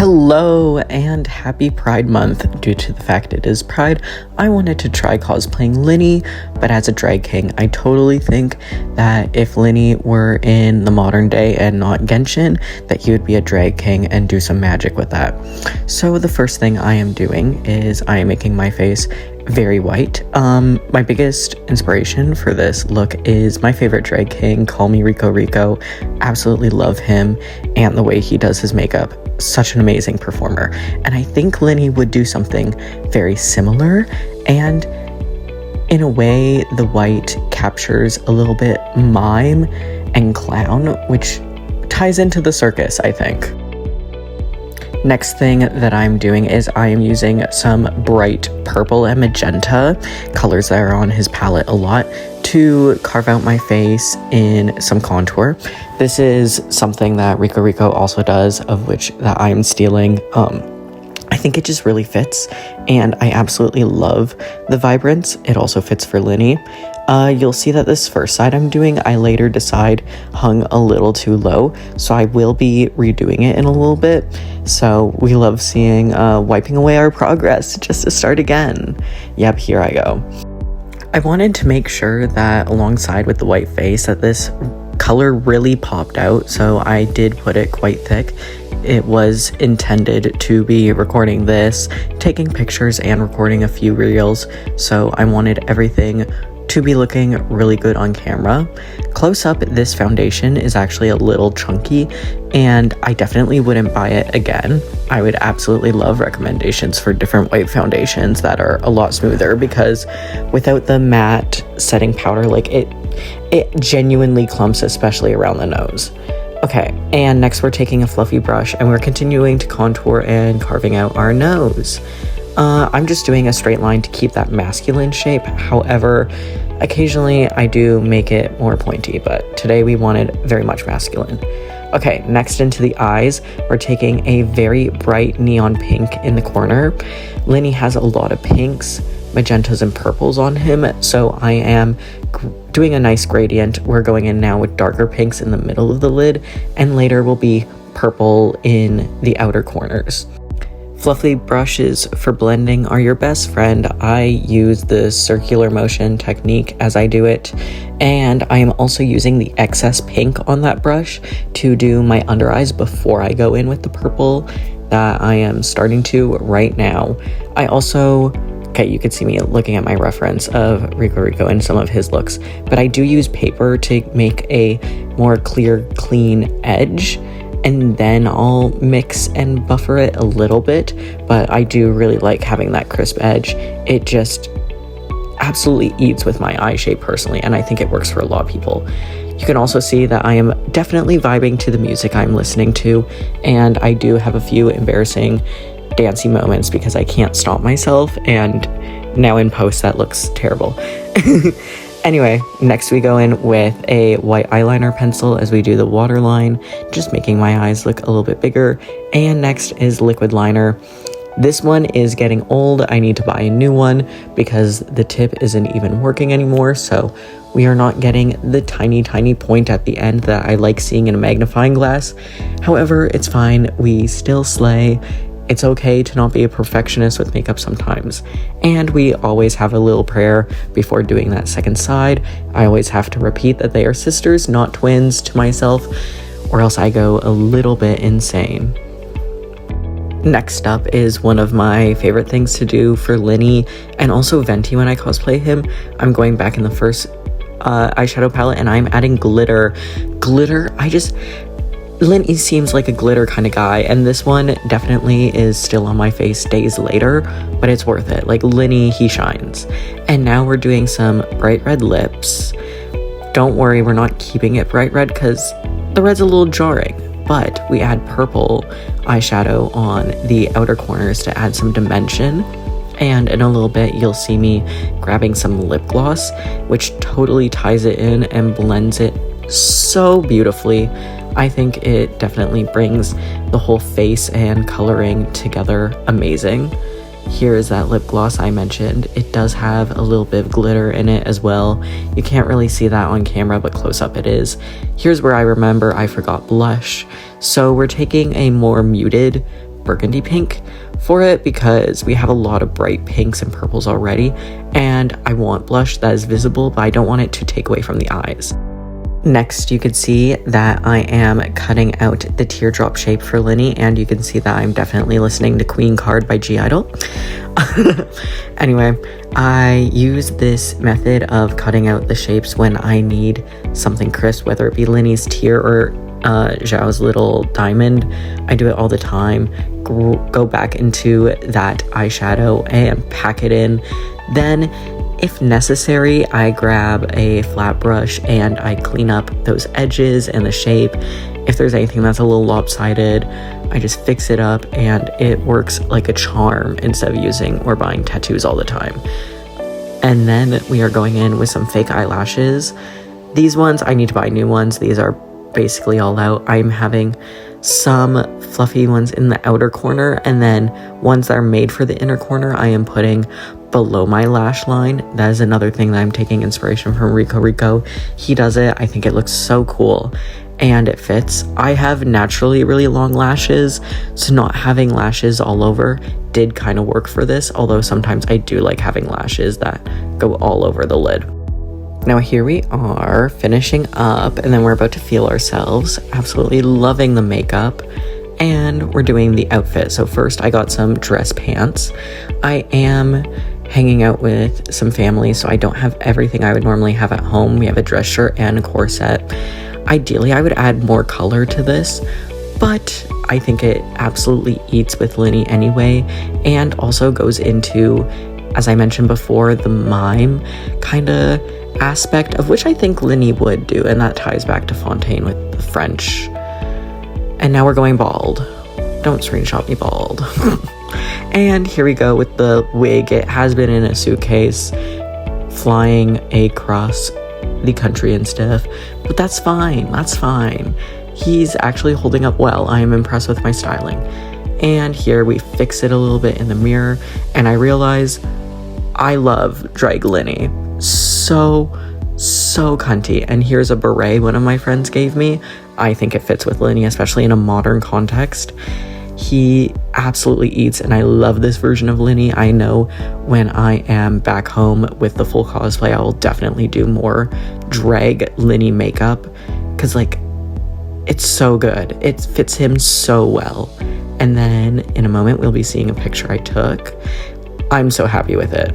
Hello and happy Pride Month. Due to the fact it is Pride, I wanted to try cosplaying Lyney, but as a drag king, I totally think that if Lyney were in the modern day and not Genshin, that he would be a drag king and do some magic with that. So the first thing I am doing is I am making my face very white. My biggest inspiration for this look is my favorite drag king, Call Me Rico Rico. Absolutely love him and the way he does his makeup. Such an amazing performer. And I think Lyney would do something very similar, and in a way the white captures a little bit mime and clown, which ties into the circus, I think. Next thing that I'm doing is I am using some bright purple and magenta colors that are on his palette a lot to carve out my face in some contour. This is something that Rico Rico also does, of which that I am stealing. I think it just really fits, and I absolutely love the vibrance. It also fits for Lyney. You'll see that this first side I'm doing, I later decide hung a little too low, so I will be redoing it in a little bit. So we love seeing wiping away our progress just to start again. Yep, here I go. I wanted to make sure that alongside with the white face that this color really popped out, so I did put it quite thick. It was intended to be recording this, taking pictures, and recording a few reels, so I wanted everything to be looking really good on camera. Close up, this foundation is actually a little chunky, and I definitely wouldn't buy it again. I would absolutely love recommendations for different white foundations that are a lot smoother, because without the matte setting powder, like it genuinely clumps, especially around the nose. Okay, and next we're taking a fluffy brush and we're continuing to contour and carving out our nose. I'm just doing a straight line to keep that masculine shape. However, occasionally I do make it more pointy, but today we wanted very much masculine. Okay, next into the eyes, we're taking a very bright neon pink in the corner. Lyney has a lot of pinks, magentas, and purples on him, so I am doing a nice gradient. We're going in now with darker pinks in the middle of the lid, and later will be purple in the outer corners. Fluffy brushes for blending are your best friend. I use the circular motion technique as I do it, and I am also using the excess pink on that brush to do my under eyes before I go in with the purple that I am starting to right now. I also, okay, you could see me looking at my reference of Rico Rico and some of his looks, but I do use paper to make a more clear, clean edge, and then I'll mix and buffer it a little bit, but I do really like having that crisp edge. It just absolutely eats with my eye shape personally, and I think it works for a lot of people. You can also see that I am definitely vibing to the music I'm listening to, and I do have a few embarrassing dancey moments because I can't stop myself, and now in post that looks terrible. Anyway, next we go in with a white eyeliner pencil as we do the waterline, just making my eyes look a little bit bigger. And next is liquid liner. This one is getting old. I need to buy a new one because the tip isn't even working anymore, so we are not getting the tiny point at the end that I like seeing in a magnifying glass. However, it's fine. We still slay. It's okay to not be a perfectionist with makeup sometimes. And we always have a little prayer before doing that second side. I always have to repeat that they are sisters, not twins, to myself, or else I go a little bit insane. Next up is one of my favorite things to do for Lyney and also Venti when I cosplay him. I'm going back in the first eyeshadow palette and I'm adding glitter. Lyney seems like a glitter kind of guy, and this one definitely is still on my face days later, but it's worth it. Like Lyney, he shines. And now we're doing some bright red lips. Don't worry, we're not keeping it bright red because the red's a little jarring, but we add purple eyeshadow on the outer corners to add some dimension. And in a little bit, you'll see me grabbing some lip gloss, which totally ties it in and blends it so beautifully. I think it definitely brings the whole face and coloring together amazing. Here is that lip gloss I mentioned. It does have a little bit of glitter in it as well. You can't really see that on camera, but close up it is. Here's where I remember I forgot blush. So we're taking a more muted burgundy pink for it because we have a lot of bright pinks and purples already, and I want blush that is visible, but I don't want it to take away from the eyes. Next, you can see that I am cutting out the teardrop shape for Lyney, and you can see that I'm definitely listening to Queen Card by G-Idol. Anyway, I use this method of cutting out the shapes when I need something crisp, whether it be Lyney's tear or Zhao's little diamond. I do it all the time. Go back into that eyeshadow and pack it in. Then, if necessary, I grab a flat brush and I clean up those edges and the shape. If there's anything that's a little lopsided, I just fix it up, and it works like a charm instead of using or buying tattoos all the time. And then we are going in with some fake eyelashes. These ones, I need to buy new ones. These are basically all out. I'm having some fluffy ones in the outer corner, and then ones that are made for the inner corner I am putting below my lash line. That is another thing that I'm taking inspiration from Rico. He does it. I think it looks so cool and it fits. I have naturally really long lashes, so not having lashes all over did kind of work for this, although sometimes I do like having lashes that go all over the lid. Now here we are finishing up, and then we're about to feel ourselves. Absolutely loving the makeup, and we're doing the outfit. So first I got some dress pants. I am hanging out with some family, so I don't have everything I would normally have at home. We have a dress shirt and a corset. Ideally, I would add more color to this, but I think it absolutely eats with Lyney anyway, and also goes into, as I mentioned before, the mime kind of aspect, of which I think Lyney would do, and that ties back to Fontaine with the French. And now we're going bald. Don't screenshot me bald. And here we go with the wig. It has been in a suitcase flying across the country and stuff, but that's fine. He's actually holding up well. I am impressed with my styling. And here we fix it a little bit in the mirror, and I realize I love drag Lyney. So cunty. And here's a beret one of my friends gave me. I think it fits with Lyney, especially in a modern context. He absolutely eats, and I love this version of Lyney. I know when I am back home with the full cosplay, I will definitely do more drag Lyney makeup, because like, it's so good. It fits him so well. And then in a moment, we'll be seeing a picture I took. I'm so happy with it.